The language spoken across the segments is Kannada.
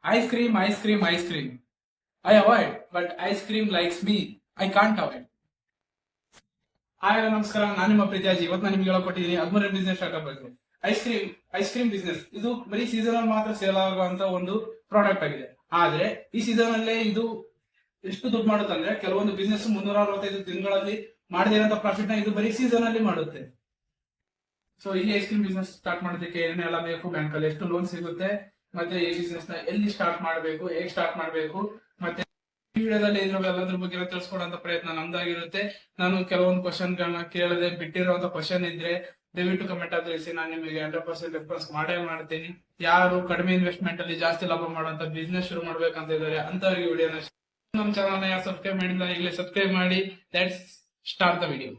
Ice cream, ice cream, ice cream. I avoid, but ice cream likes me. I can't avoid. Hi ನಮಸ್ಕಾರ, ನಾನು ನಿಮ್ಮ ಪ್ರೀತಿಯಾಜಿ. ಇವತ್ತು ನಾನು ನಿಮ್ಗೆ ಹೇಳ್ಕೊಟ್ಟಿದ್ದೀನಿ 13 ಬಿಸ್ನೆಸ್ ಸ್ಟಾರ್ಟ್ಅಪ್ ಬಗ್ಗೆ. ಐಸ್ ಕ್ರೀಮ್ ಬಿಸ್ನೆಸ್ ಇದು ಬರೀ ಸೀಸನ್ ಅಲ್ಲಿ ಮಾತ್ರ ಸೇಲ್ ಆಗುವಂತ ಒಂದು ಪ್ರಾಡಕ್ಟ್ ಆಗಿದೆ. ಆದ್ರೆ ಈ ಸೀಸನ್ ಅಲ್ಲೇ ಇದು ಎಷ್ಟು ದುಡ್ಡು ಮಾಡುತ್ತೆ ಅಂದ್ರೆ, ಕೆಲವೊಂದು ಬಿಸ್ನೆಸ್ 365 ದಿನಗಳಲ್ಲಿ ಮಾಡದಿರೋಂತ ಪ್ರಾಫಿಟ್ ನ ಇದು ಬರೀ ಸೀಸನ್ ಅಲ್ಲಿ ಮಾಡುತ್ತೆ. ಸೊ ಈ ಐಸ್ ಕ್ರೀಮ್ ಬಿಸ್ನೆಸ್ ಸ್ಟಾರ್ಟ್ ಮಾಡೋದಕ್ಕೆ ಏನೆಲ್ಲ ಬೇಕು, ಬ್ಯಾಂಕ್ ಅಲ್ಲಿ ಎಷ್ಟು ಲೋನ್ ಸಿಗುತ್ತೆ, ಮತ್ತೆ ಈ ಬಿಸ್ನೆಸ್ ನ ಎಲ್ಲಿ ಸ್ಟಾರ್ಟ್ ಮಾಡಬೇಕು, ಹೇಗೆ ಸ್ಟಾರ್ಟ್ ಮಾಡಬೇಕು, ಮತ್ತೆ ಈ ವಿಡಿಯೋದಲ್ಲಿ ಎಲ್ಲದ್ರ ಬಗ್ಗೆ ತಿಳಿಸ್ಕೊಡೋಂತ ಪ್ರಯತ್ನ ನಮ್ದಾಗಿರುತ್ತೆ. ನಾನು ಕೆಲವೊಂದು ಕ್ವಶನ್ ಗಳನ್ನ ಕೇಳದೆ ಬಿಟ್ಟಿರುವಂತ ಕ್ವಶನ್ ಇದ್ರೆ ದಯವಿಟ್ಟು ಕಮೆಂಟ್ ಆಗಿ ತಿಳಿಸಿ. ನಾನು ನಿಮಗೆ 100% ರೆಸ್ಪಾನ್ಸ್ ಮಾಡೇ ಮಾಡ್ತೀನಿ. ಯಾರು ಕಡಿಮೆ ಇನ್ವೆಸ್ಟ್ಮೆಂಟ್ ಅಲ್ಲಿ ಜಾಸ್ತಿ ಲಾಭ ಮಾಡುವಂತ ಬಿಸ್ನೆಸ್ ಶುರು ಮಾಡ್ಬೇಕಂತ ಇದ್ದಾರೆ ಅಂತವರಿಗೆ ವಿಡಿಯೋನ, ನಮ್ಮ ಚಾನಲ್ ನ ಯಾರು ಸಬ್ಸ್ಕ್ರೈಬ್ ಮಾಡಿಲ್ಲ ಈಗಲೇ ಸಬ್ಸ್ಕ್ರೈಬ್ ಮಾಡಿ. Let's start the video.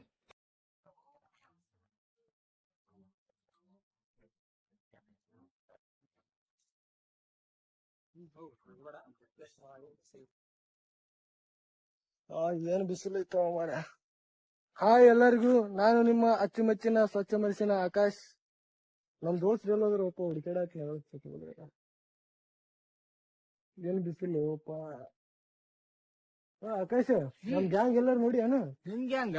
ಏನ್ ಬಿಸಿಲು ಇತ್ತು ಮಾರ. ಹಾಯ್ ಎಲ್ಲರಿಗೂ, ನಾನು ನಿಮ್ಮ ಅಚ್ಚುಮೆಚ್ಚಿನ ಸ್ವಚ್ಛ ಮನಸ್ಸಿನ ಆಕಾಶ್. ನಮ್ ದೋಸ್ತ್ ಎಲ್ಲೋದ್ರು ಒಪ್ಪ ಹುಡುಕಾಡಕ್ ಏನ್ ಬಿಸಿಲು ಅಪ್ಪ. ಆಕಾಶ್, ನಮ್ ಗ್ಯಾಂಗ್ ಎಲ್ಲಾರು ನೋಡಿ ಅನು ನಿಮ್ ಗ್ಯಾಂಗ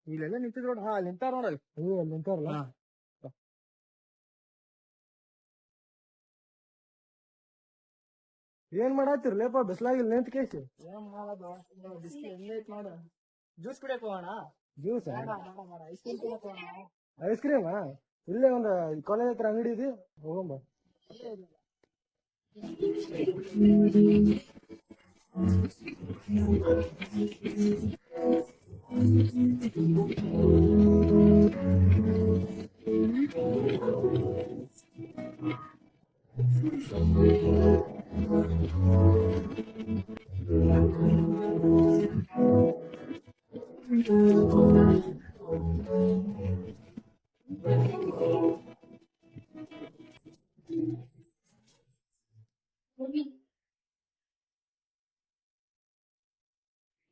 ಇಲ್ಲೆಲ್ಲ ನಿಂತಿದ್ ನೋಡ್ರಿ. ಅಲ್ಲಿ ನಿಂತಾರ ನೋಡಲ್. ಅಲ್ಲಿ ನಿಂತಾರಲ್ಲ. ಏನ್ ಮಾಡತ್ತಿರ್ಲೇಪ ಬಿಸ್ಲಾಗಿಲ್ಲ ನಿಂತ ಕೇಸಿ? ಏನ್ ಮಾಡೋದು, ಬಿಸಿಲು ಹೆಂಗೈತ್ ನೋಡು. ಜ್ಯೂಸ್ ಕುಡಿಯಕ್ ಹೋಗೋಣ. ಜ್ಯೂಸ್, ಐಸ್ ಕ್ರೀಮ್ ಕುಡಿಯಕ್ ಹೋಗೋಣ. ಐಸ್ ಕ್ರೀಮ್ ಇಲ್ಲೇ ಒಂದ್ ಕಾಲೇಜ್ ಹತ್ರ ಅಂಗಡಿ ಇದೆ, ಹೋಗಂಬ.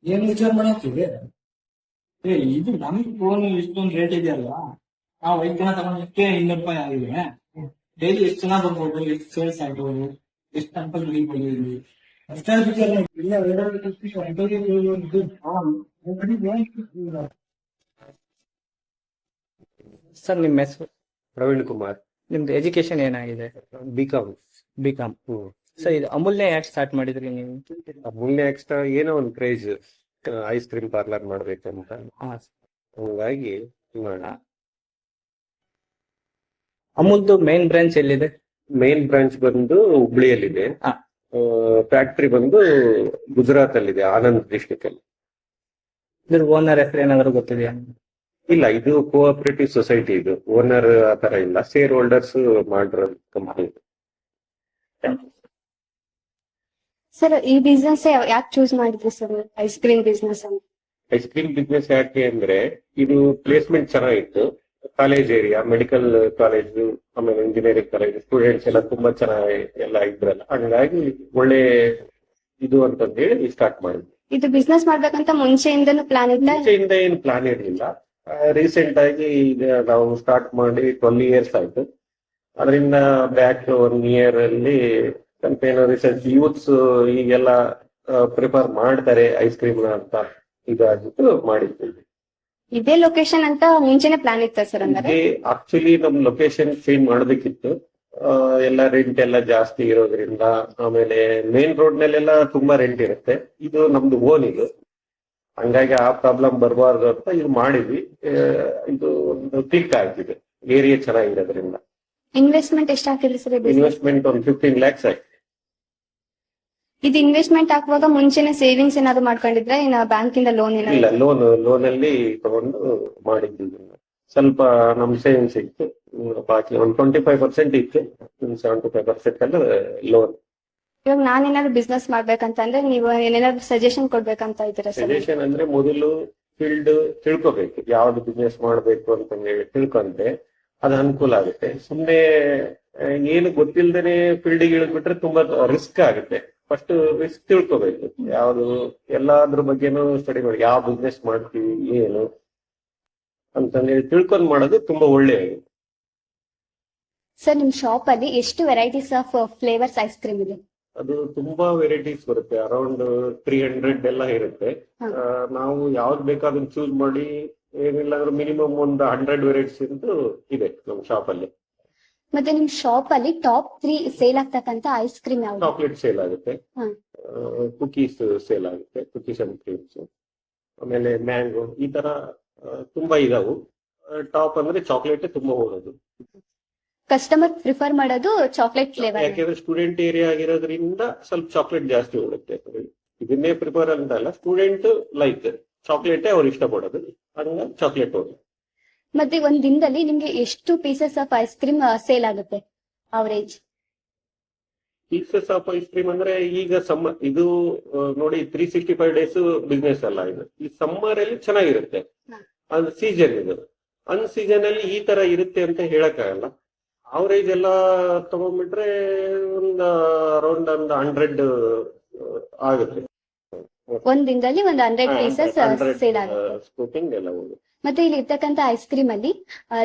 ಏನ್ ವಿಚಾರ ಮಾಡತ್ತೀವಿ? ಇದು ನಮ್ಗೆ ಫೋನ್ ಇಷ್ಟೊಂದು ರೇಟ್ ಇದೆಯಲ್ವಾ, ನಾವು 5 ಜನ ತಗೊಂಡಕ್ಕೆ 200 ರೂಪಾಯಿ ಆಗಿದೆ. ಡೈಲಿ ಎಷ್ಟು ಜನ ಬರ್ಬೋದು, ಎಷ್ಟು ಸೇಲ್ಸ್ ಆಗ್ಬೋದು, ಎಷ್ಟು ಟೆಂಪಲ್ ಬೆಳಿಬೋದು ಇಲ್ಲಿ. ಸರ್, ನಿಮ್ಮ ಹೆಸರು? ಪ್ರವೀಣ್ ಕುಮಾರ್. ನಿಮ್ದು ಎಜುಕೇಶನ್ ಏನಾಗಿದೆ? ಬಿಕಾಮ್. ಬಿಕಾಮ್. ಸರ್, ಇದು ಅಮೂಲ್ಯ ಯಾಕೆ ಸ್ಟಾರ್ಟ್ ಮಾಡಿದ್ರಿ ನೀವು? ಅಮೂಲ್ಯ ಎಕ್ಸ್ಟ್ರಾ ಏನೋ ಒಂದು ಕ್ರೇಜ್, ಐಸ್ ಕ್ರೀಮ್ ಪಾರ್ಲರ್ ಮಾಡ್ಬೇಕಂತ. ಹಂಗಾಗಿ ಮಾಡೋಣ. ಅಮೂಲ್ದು ಮೇನ್ ಬ್ರಾಂಚ್ ಎಲ್ಲಿದೆ? ಮೇನ್ ಬ್ರಾಂಚ್ ಬಂದು ಹುಬ್ಳಿಯಲ್ಲಿದೆ. ಫ್ಯಾಕ್ಟ್ರಿ ಬಂದು ಗುಜರಾತ್ ಅಲ್ಲಿದೆ, ಆನಂದ್ ಡಿಸ್ಟಿಕ್ ಅಲ್ಲಿ. ಇದ್ರ ಓನರ್ ಹೆಸರು ಏನಾದ್ರು ಗೊತ್ತಿದೆಯಾ? ಇಲ್ಲ, ಇದು ಕೋಆಪರೇಟಿವ್ ಸೊಸೈಟಿ. ಇದು ಓನರ್ ಆತರ ಇಲ್ಲ, ಶೇರ್ ಹೋಲ್ಡರ್ಸ್ ಮಾಡಿರೋ ಕಂಪನಿ. ಸರ್, ಈ ಬಿಸ್ನೆಸ್ ಯಾಕೆ ಚೂಸ್ ಮಾಡಿದ್ರಿ sir, ice cream business? Ice cream business ಯಾಕೆ ಅಂದ್ರೆ, ಇದು ಪ್ಲೇಸ್ಮೆಂಟ್ ಚೆನ್ನಾಗಿತ್ತು. ಕಾಲೇಜ್ ಏರಿಯಾ, ಮೆಡಿಕಲ್ ಕಾಲೇಜ್, ಆಮೇಲೆ ಇಂಜಿನಿಯರಿಂಗ್ ಕಾಲೇಜ್, ಸ್ಟೂಡೆಂಟ್ಸ್ ಎಲ್ಲ ತುಂಬಾ ಚೆನ್ನಾಗಿ ಎಲ್ಲ ಇದ್ರಲ್ಲ, ಹಂಗಾಗಿ ಒಳ್ಳೆ ಇದು ಅಂತಂದೇಳಿ ಸ್ಟಾರ್ಟ್ ಮಾಡಿದ್ವಿ. ಇದು ಬಿಸ್ನೆಸ್ ಮಾಡ್ಬೇಕಂತ ಮುಂಚೆಯಿಂದನೂ ಪ್ಲಾನ್ ಇತ್ತ? ಮುಂಚೆಯಿಂದ ಏನು ಪ್ಲಾನ್ ಇರಲಿಲ್ಲ. ರೀಸೆಂಟ್ ಆಗಿ ಈಗ ನಾವು ಸ್ಟಾರ್ಟ್ ಮಾಡಿ 12 years ಆಯ್ತು. ಅದರಿಂದ ಬ್ಯಾಕ್ 1 year ಅಲ್ಲಿ ಸ್ವಲ್ಪ ಏನೋ ರಿಸರ್ಚ್, ಯೂತ್ಸ್ ಈಗೆಲ್ಲ ಪ್ರಿಫರ್ ಮಾಡ್ತಾರೆ ಐಸ್ ಕ್ರೀಮ್ ಅಂತ ಇದಾಗಿತ್ತು, ಮಾಡಿದ್ದೀವಿ. ಇದೇ ಲೊಕೇಶನ್ ಅಂತ ಮುಂಚೆನೆ ಪ್ಲಾನ್ ಇತ್ತ ಸರ್? ಅಂದ್ರೆ ಆಕ್ಚುಲಿ ನಮ್ ಲೊಕೇಶನ್ ಚೇಂಜ್ ಮಾಡೋದಕ್ಕಿತ್ತು. ಎಲ್ಲ ರೆಂಟ್ ಎಲ್ಲ ಜಾಸ್ತಿ ಇರೋದ್ರಿಂದ, ಆಮೇಲೆ ಮೇನ್ ರೋಡ್ ನಲ್ಲೆಲ್ಲ ತುಂಬಾ ರೆಂಟ್ ಇರುತ್ತೆ. ಇದು ನಮ್ದು ಓನ್ ಇದು, ಹಂಗಾಗಿ ಆ ಪ್ರಾಬ್ಲಮ್ ಬರಬಾರ್ದು ಅಂತ ಇದು ಮಾಡಿದ್ವಿ. ಇದು ಒಂದು ಕ್ಲಿಕ್ ಆಗ್ತಿದೆ, ಏರಿಯಾ ಚೆನ್ನಾಗಿರೋದ್ರಿಂದ. ಇನ್ವೆಸ್ಟ್ಮೆಂಟ್ ಎಷ್ಟು ಹಾಕಿದ್ರಿ ಸರ್? ಇನ್ವೆಸ್ಟ್ಮೆಂಟ್ ಒಂದು 15 lakhs ಆಯ್ತು. ಇದು ಇನ್ವೆಸ್ಟ್ಮೆಂಟ್ ಹಾಕುವಾಗ ಮುಂಚೆನೆ ಸೇವಿಂಗ್ಸ್ ಏನಾದ್ರು ಮಾಡ್ಕೊಂಡಿದ್ರೆ, ಇನ್ನ ಬ್ಯಾಂಕ್ ಇಂದ ಲೋನ್ ಇಲ್ಲ, ಏನಾದ್ರು? ಲೋನ್ ಅಲ್ಲಿ ತಗೊಂಡು ಮಾಡಿದ್ವಿ. ಸ್ವಲ್ಪ ನಮ್ ಸೇವಿಂಗ್ಸ್ ಇತ್ತು, ಬಾಕಿ ಒಂದು 25% ಇತ್ತು, 75% ಎಲ್ಲ ಲೋನ್. ಇವಾಗ ನಾನೇನಾದ್ರು ಬಿಸ್ನೆಸ್ ಮಾಡ್ಬೇಕಂತಂದ್ರೆ ನೀವು ಏನೇನಾದ್ರು ಸಜೆಷನ್ ಕೊಡ್ಬೇಕಂತ ಇದ್ದೀರಾ ಸರ್? ಸಜೆಷನ್ ಅಂದ್ರೆ, ಮೊದಲು ಫೀಲ್ಡ್ ತಿಳ್ಕೊಬೇಕು, ಯಾವ್ದು ಬಿಸ್ನೆಸ್ ಮಾಡ್ಬೇಕು ಅಂತ ಹೇಳಿ ತಿಳ್ಕೊಂಡ್ರೆ ಅದು ಅನುಕೂಲ ಆಗುತ್ತೆ. ಸುಮ್ನೆ ಏನು ಗೊತ್ತಿಲ್ದೇನೆ ಫೀಲ್ಡಿಗೆ ಇಳಿದ್ಬಿಟ್ರೆ ತುಂಬಾ ರಿಸ್ಕ್ ಆಗುತ್ತೆ. ಫಸ್ಟ್ ರಿಸ್ಕ್ ತಿಳ್ಕೊಬೇಕು, ಯಾವ್ದು ಎಲ್ಲಾದ್ರ ಬಗ್ಗೆನೂ ಸ್ಟಡಿ ಮಾಡಿ, ಯಾವ ಬಿಸ್ನೆಸ್ ಮಾಡ್ತೀವಿ ಏನು ಅಂತಂದೇಳಿ ತಿಳ್ಕೊಂಡ್ ಮಾಡೋದು ತುಂಬಾ ಒಳ್ಳೆಯದು. ಸರ್, ನಿಮ್ ಶಾಪ್ ಅಲ್ಲಿ ಎಷ್ಟು varieties of flavours ice cream ಇದೆ? ಅದು ತುಂಬಾ ವೆರೈಟೀಸ್ ಬರುತ್ತೆ, ಅರೌಂಡ್ 300 ಎಲ್ಲ ಇರುತ್ತೆ. ನಾವು ಯಾವ್ದು ಬೇಕಾದ್ರೂ ಚೂಸ್ ಮಾಡಿ, ಏನಿಲ್ಲ ಅಂದ್ರೆ ಮಿನಿಮಮ್ ಒಂದು 100 ವೆರೈಟೀಸ್ ಇದೆ ನಮ್ಮ ಶಾಪ್ ಅಲ್ಲಿ. ಮತ್ತೆ ನಿಮ್ ಶಾಪ್ ಅಲ್ಲಿ ಟಾಪ್ 3 ಸೇಲ್ ಆಗ್ತಕ್ಕಂತ ಐಸ್ ಕ್ರೀಮ್ ಯಾವ್ದು? ಚಾಕ್ಲೇಟ್ ಸೇಲ್ ಆಗುತ್ತೆ, ಹ್ಮ್. ಕುಕೀಸ್ ಸೇಲ್ ಆಗುತ್ತೆ, ಕುಕೀಸ್ ಅಂಡ್ ಕ್ರೀಮ್ಸ್, ಆಮೇಲೆ ಮ್ಯಾಂಗೋ, ಈ ತರ ತುಂಬಾ ಇದಾವು. ಟಾಪ್ ಅಂದ್ರೆ ಚಾಕ್ಲೇಟ್ ತುಂಬಾ ಹೋಗೋದು, ಕಸ್ಟಮರ್ ಪ್ರಿಫರ್ ಮಾಡೋದು ಚಾಕ್ಲೇಟ್ ಫ್ಲೇವರ್. ಯಾಕೆಂದ್ರೆ ಸ್ಟೂಡೆಂಟ್ ಏರಿಯಾ ಆಗಿರೋದ್ರಿಂದ ಸ್ವಲ್ಪ ಚಾಕ್ಲೇಟ್ ಜಾಸ್ತಿ ಹೋಗುತ್ತೆ. ಇದನ್ನೇ ಪ್ರಿಫರ್ ಅಂತ ಅಲ್ಲ, ಸ್ಟೂಡೆಂಟ್ ಲೈಕ್ ಚಾಕ್ಲೇಟೇ ಅವ್ರು ಇಷ್ಟಪಡೋದು, ಹಂಗ ಚಾಕ್ಲೇಟ್ ಹೋಗುತ್ತೆ. ಮತ್ತೆ ಒಂದ್ ದಿನದಲ್ಲಿ ನಿಮ್ಗೆ ಎಷ್ಟು pieces of ice cream sale ಆಗುತ್ತೆ average? Pieces of ice cream ಅಂದ್ರೆ ಈಗ ಸಮ್ಮರ್ ಇದು ನೋಡಿ 365 ಡೇಸ್ ಬಿಸ್ನೆಸ್ ಅಲ್ಲ ಇದು. ಈ ಸಮ್ಮರ್ ಅಲ್ಲಿ ಚೆನ್ನಾಗಿರುತ್ತೆ, ಅದು ಸೀಸನ್ ಇದು. ಅನ್ ಸೀಸನ್ ಅಲ್ಲಿ ಈ ತರ ಇರುತ್ತೆ ಅಂತ ಹೇಳಕ್ಕಾಗಲ್ಲ. ಅವರೇಜ್ ಎಲ್ಲ ತಗೊಂಡ್ಬಿಟ್ರೆ ಒಂದು ಅರೌಂಡ್ 100 ಆಗುತ್ತೆ. ಒಂದ್ ದಿನದಲ್ಲಿ ಒಂದು 100 ಪೀಸಸ್ ಸೇಲ್ ಆಗುತ್ತೆ. ಸ್ಕೂಪಿಂಗ್ ಎಲ್ಲ ಹೋಗುತ್ತೆ. ಮತ್ತೆ ಇಲ್ಲಿ ಇರ್ತಕ್ಕಂತ ಐಸ್ ಕ್ರೀಮ್ ಅಲ್ಲಿ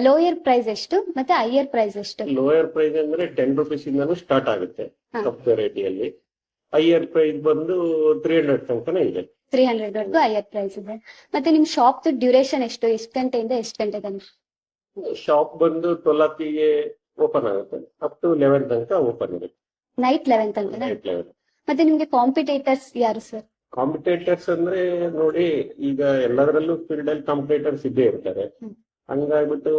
ಲೋಯರ್ ಪ್ರೈಸ್ ಎಷ್ಟು ಮತ್ತೆ ಹೈಯರ್ ಪ್ರೈಸ್ ಎಷ್ಟು? ಲೋಯರ್ ಪ್ರೈಸ್ ಅಂದ್ರೆ 10 rupees ಇಂದಾನು ಸ್ಟಾರ್ಟ್ ಆಗುತ್ತೆ ಕಪ್ ವೆರೈಟಿಯಲ್ಲಿ. ಹೈಯರ್ ಪ್ರೈಸ್ ಬಂದು 300 ತನಕನೇ ಇದೆ. 300 ವರೆಗೂ ಹೈಯರ್ ಪ್ರೈಸ್ ಇದೆ. ಮತ್ತೆ ನಿಮ್ ಶಾಪ್ ಡ್ಯೂರೇಷನ್ ಎಷ್ಟು ಗಂಟೆಯಿಂದ ಎಷ್ಟು ಗಂಟೆ ತನಕ? ಶಾಪ್ ಬಂದು 12 ಗೆ ಓಪನ್ ಆಗುತ್ತೆ, ಅಪ್ ಟು 11 ತನಕ ಓಪನ್ ಇರುತ್ತೆ. ನೈಟ್ 11 ತನಕ. ನೈಟ್ 11. ಮತ್ತೆ ನಿಮ್ಗೆ ಕಾಂಪಿಟೇಟರ್ಸ್ ಯಾರು ಸರ್? ಕಾಂಪಿಟೇಟರ್ಸ್ ಅಂದ್ರೆ ನೋಡಿ, ಈಗ ಎಲ್ಲದರಲ್ಲೂ ಫೀಲ್ಡ್ ಅಲ್ಲಿ ಕಾಂಪಿಟೇಟರ್ಸ್ ಇದ್ದೇ ಇರ್ತಾರೆ. ಹಂಗಾಗ್ಬಿಟ್ಟು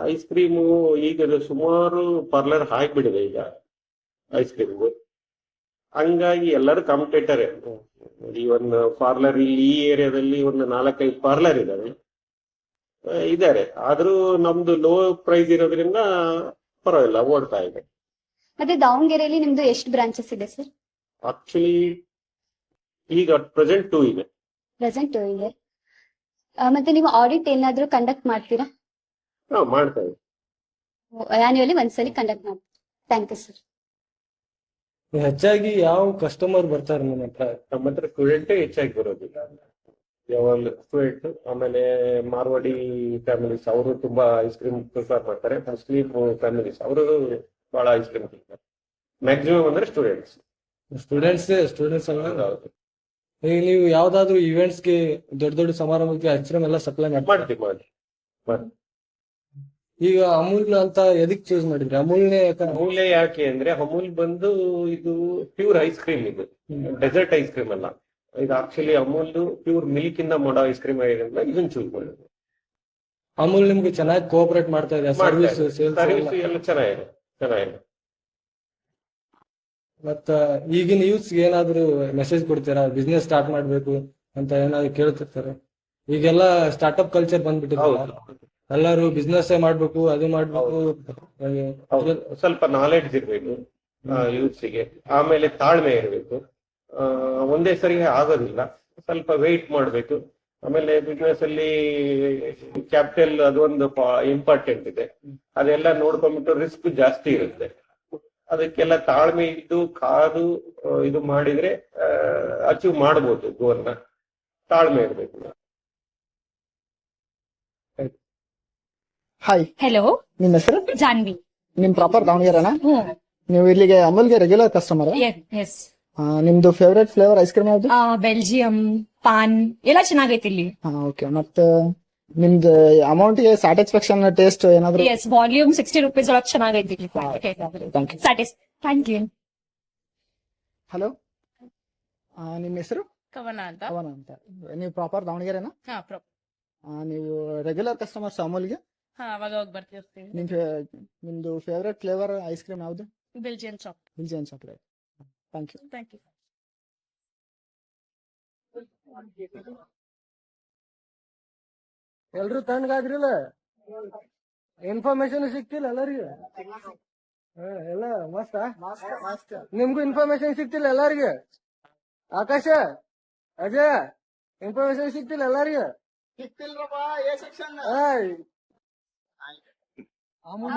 ಐಸ್ ಕ್ರೀಮು ಈಗ ಸುಮಾರು ಪಾರ್ಲರ್ ಹಾಕ್ಬಿಡಿದೆ ಈಗ ಐಸ್ ಕ್ರೀಮ್. ಹಂಗಾಗಿ ಎಲ್ಲರೂ ಕಾಂಪಿಟೇಟರ್. ಈ ಒಂದು ಪಾರ್ಲರ್ ಇಲ್ಲಿ ಈ ಏರಿಯಾದಲ್ಲಿ ಒಂದು 4-5 ಪಾರ್ಲರ್ ಇದಾರೆ. ಆದ್ರೂ ನಮ್ದು ಲೋ ಪ್ರೈಸ್ ಇರೋದ್ರಿಂದ ಪರವಾಗಿಲ್ಲ, ಓಡ್ತಾ ಇದೆ. ಮತ್ತೆ ದಾವಣಗೆರೆಯಲ್ಲಿ ನಿಮ್ದು ಎಷ್ಟು ಬ್ರಾಂಚಸ್ ಇದೆ ಸರ್? ಆಕ್ಚುಲಿ ಈಗ ಪ್ರೆಸೆಂಟ್ 2 ಇದೆ. ಪ್ರೆಸೆಂಟ್ ಇದೆ. ಮತ್ತೆ ನೀವು ಆಡಿಟ್ ಏನಾದ್ರೂ ಕಂಡಕ್ಟ್ ಮಾಡ್ತೀರಾ? ಮಾಡ್ತಾ ಇದ್ದೀವಿ. ಆನ್ಯುವಲಿ ಒಂದ್ಸಲಿ ಕಂಡಕ್ಟ್ ಮಾಡ್ತೀರಾ? Thank you sir. ಹೆಚ್ಚಾಗಿ ಯಾವ ಕಸ್ಟಮರ್ ಬರ್ತಾರೆ ನಿಮ್ಮ ಹತ್ರ? ನಮ್ಮ ಹತ್ರ ಸ್ಟೂಡೆಂಟೇ ಹೆಚ್ಚಾಗಿ ಬರೋದು, ಯಾವಾಗ ಸ್ಟೂಡೆಂಟ್. ಆಮೇಲೆ ಮಾರ್ವಾಡಿ ಫ್ಯಾಮಿಲೀಸ್ ಅವರು ತುಂಬಾ ಐಸ್ ಕ್ರೀಮ್ ಪ್ರಿಫರ್ ಮಾಡ್ತಾರೆ. ಮುಸ್ಲಿಂ ಫ್ಯಾಮಿಲೀಸ್ ಅವರು ಬಹಳ ಐಸ್ ಕ್ರೀಮ್ ತಿಂತಾರೆ. ಮ್ಯಾಕ್ಸಿಮಮ್ ಅಂದ್ರೆ ಸ್ಟೂಡೆಂಟ್ಸ್ ಅಲ್ಲ. ಹೌದು. ಈಗ ನೀವು ಯಾವ್ದಾದ್ರು ಇವೆಂಟ್ಸ್ಗೆ, ದೊಡ್ಡ ದೊಡ್ಡ ಸಮಾರಂಭಕ್ಕೆ ಐಸ್ ಕ್ರೀಮ್ ಎಲ್ಲ ಸಪ್ಲೈ ಮಾಡ್ತೀವಿ. ಈಗ ಅಮೂಲ್ ಅಂತ ಎದಕ್ ಚೂಸ್ ಮಾಡಿದ್ರಿ? ಅಮೂಲ್ ಯಾಕೆ ಅಂದ್ರೆ, ಅಮೂಲ್ ಬಂದು ಇದು ಪ್ಯೂರ್ ಐಸ್ ಕ್ರೀಮ್, ಇದು ಡೆಸರ್ಟ್ ಐಸ್ ಕ್ರೀಮ್ ಅಲ್ಲ. ಇದು ಆಕ್ಚುಲಿ ಅಮೂಲ್ ಪ್ಯೂರ್ ಮಿಲ್ಕ್ ಇಂದ ಮಾಡೋ ಐಸ್ ಕ್ರೀಮ್ ಆಗಿರೋದ್ರಿಂದ ಇದನ್ನ ಚೂಸ್ ಮಾಡಿದ್ವಿ. ಅಮೂಲ್ ನಿಮ್ಗೆ ಚೆನ್ನಾಗಿ ಕೋಆಪರೇಟ್ ಮಾಡ್ತಾ ಇದೆ, ಸರ್ವಿಸ್ ಎಲ್ಲ ಚೆನ್ನಾಗಿದೆ. ಮತ್ತ ಈಗಿನ ಯೂತ್ಸ್ ಏನಾದ್ರು ಮೆಸೇಜ್ ಕೊಡ್ತೀರಾ? ಬಿಸ್ನೆಸ್ ಸ್ಟಾರ್ಟ್ ಮಾಡ್ಬೇಕು ಅಂತ ಏನಾದ್ರು ಕೇಳ್ತಿರ್ತಾರೆ. ಈಗೆಲ್ಲ ಸ್ಟಾರ್ಟ್ಅಪ್ ಕಲ್ಚರ್ ಬಂದ್ಬಿಟ್ಟಿದೆ, ಎಲ್ಲರೂ ಬಿಸ್ನೆಸ್ ಮಾಡ್ಬೇಕು, ಅದು ಮಾಡ್ಬೇಕು. ಸ್ವಲ್ಪ ನಾಲೆಡ್ಜ್ ಇರ್ಬೇಕು ಯೂತ್ಸಿಗೆ, ಆಮೇಲೆ ತಾಳ್ಮೆ ಇರ್ಬೇಕು. ಒಂದೇ ಸರಿ ಆಗೋದಿಲ್ಲ, ಸ್ವಲ್ಪ ವೆಯ್ಟ್ ಮಾಡ್ಬೇಕು. ಆಮೇಲೆ ಬಿಸ್ನೆಸ್ ಅಲ್ಲಿ ಕ್ಯಾಪಿಟಲ್ ಅದೊಂದು ಇಂಪಾರ್ಟೆಂಟ್ ಇದೆ, ಅದೆಲ್ಲ ನೋಡ್ಕೊಂಡ್ಬಿಟ್ಟು ರಿಸ್ಕ್ ಜಾಸ್ತಿ ಇರುತ್ತೆ. ಅದಕ್ಕೆಲ್ಲ ತಾಳ್ಮೆ ಇದ್ದು ಕಾದು ಇದು ಮಾಡಿದ್ರೆ ಅಚೀವ್ ಮಾಡ್ಬೋದು ಗೋಲ್ನ. ತಾಳ್ಮೆ ಇರ್ಬೇಕು. ಹಾಯ್, ಹೆಲೋ, ನಿಮ್ಮ ಹೆಸರು? ಜಾನ್ವಿ. ನಿಮ್ ಪ್ರಾಪರ್ ದಾವಣಗೆರೆನಾ? ನೀವು ಇಲ್ಲಿಗೆ ಅಮೂಲ್ಗೆ ರೆಗ್ಯುಲರ್ ಕಸ್ಟಮರ್? ಎಸ್. ನಿಮ್ದು ಫೇವರೇಟ್ ಫ್ಲೇವರ್ ಐಸ್ ಕ್ರೀಮ್ ಯಾವ್ದು? ಬೆಲ್ಜಿಯಂ, ಪಾನ್ ಎಲ್ಲ ಚೆನ್ನಾಗೈತಿ ಇಲ್ಲಿ. ಓಕೆ. ಮತ್ತೆ ನಿಮ್ದು ಅಮೌಂಟ್ ಗೆ ಸ್ಯಾಟಿಸ್ಫ್ಯಾಕ್ಷನ್ ಟೇಸ್ಟ್ ಏನಾದ್ರು? ಎಸ್, ವಾಲ್ಯೂಮ್ 60 rupees ಒಳಗೆ ಚೆನ್ನಾಗೈತಿ. Thank you. ಹಲೋ, ನಿಮ್ಮ ಹೆಸರು? ಕವನ ಅಂತ. ನೀವು ಪ್ರಾಪರ್ ದಾವಣಗೆರೆನಾ? ನೀವು ರೆಗ್ಯುಲರ್ ಕಸ್ಟಮರ್ಸ್ ಅಮೂಲ್ಗೆ? ಅವಾಗ ಹೋಗಿ ಬರ್ತಿರ್ತೀವಿ. ನಿಮ್ದು ಫೇವರೇಟ್ ಫ್ಲೇವರ್ ಐಸ್ ಕ್ರೀಮ್ ಯಾವ್ದು? Belgian chocolate. Thank you. ಎಲ್ರು ತಣ್ಣಗಾದ್ರಿಲ್ಲ? ಇನ್ಫಾರ್ಮೇಶನ್ ಸಿಕ್ತಿಲ್ಲ ಎಲ್ಲರಿಗೂ? ಎಲ್ಲ ಮಸ್ತ್. ನಿಮ್ಗೂ ಇನ್ಫಾರ್ಮೇಶನ್ ಸಿಕ್ತಿಲ್ಲ ಎಲ್ಲರಿಗೂ? ಆಕಾಶ, ಅಜಯ್, ಇನ್ಫಾರ್ಮೇಶನ್ ಸಿಕ್ತಿಲ್ಲ ಎಲ್ಲರಿಗೂ? ಅಮೂಲ್